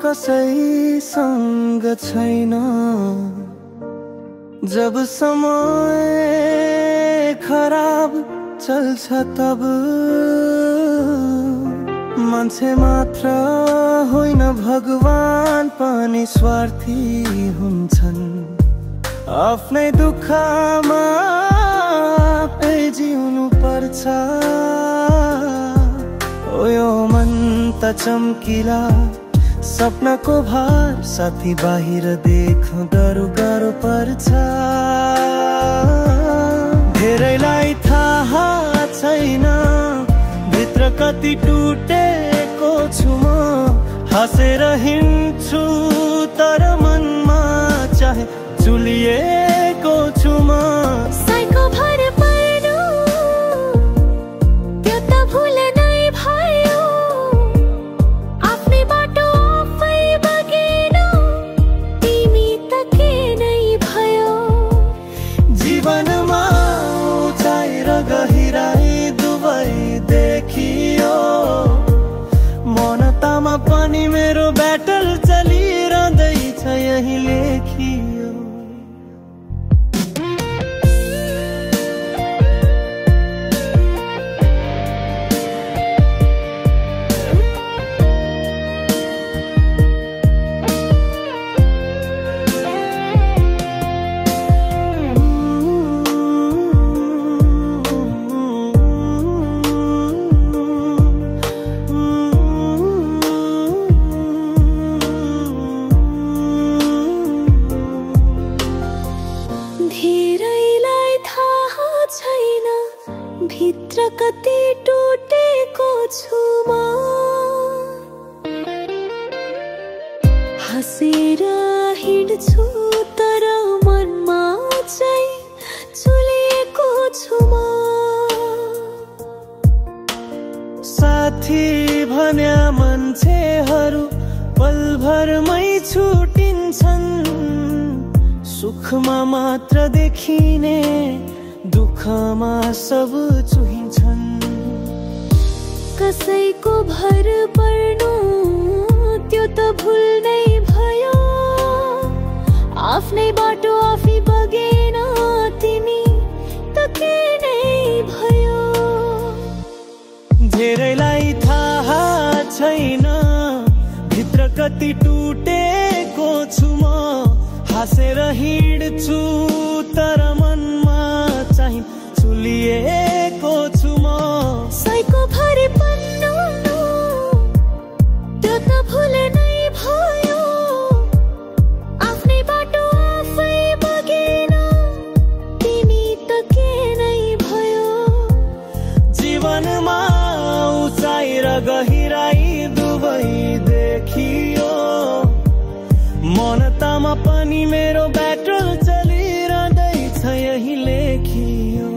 कसैसँग छैन, जब समय खराब चल्छ तब मान्छे मात्र होइन भगवान पनि स्वार्थी हुन्छन्। आफ्नै दुःखमा जिउनु पर्छ। ओ यो मन त चम्किला सपनाको भार साथी बाहिर देख्नु गाह्रो पर्छ। धेरैलाई थाहा छैन भित्र कति टुटेको छु म। हाँसेर हिँड्छु तर मनमा चाहे चुलिएको छु म। साइको भर पर्नु त्यो त भुल नै भयो। आफ्नै बाटो आफै बगेन तिमी त के नै भयो। जीवनमा उचाइ र गहिराई दुवै देखियो। मनतामा पनि मेरो ब्याटल चलिरहँदैछ यही लेखियो। धेरैलाई थाहा छैन भित्र कति टुटेको छु म। हाँसेर हिँड्छु तर मनमा चाहिँ चुलिएको छु म। साथी भन्या मान्छेहरू पलभरमै छुटिन्छन्। सुखमा मात्र देखिने दुःखमा सब चुहिन्छन्। कसैको भर पर्नु त्यो त भुल नै भयो। आफ्नै बाटो आफै बगेन तिमी त के नै भयो। धेरैलाई थाहा छैन भित्र कति टुटेको छु म। हाँसेर हिँड्छु तर मनमा चाहिँ चुलिएको छु म। साइको भर पर्नु त्यो त भुल नै भयो। आफ्नै बाटो आफै बगेन तिमी त के नै भयो। जीवनमा उचाइ र गहिराई दुवै देखियो। मनतामा पनि मेरो ब्याटल चलिरहँदैछ यही लेखियो।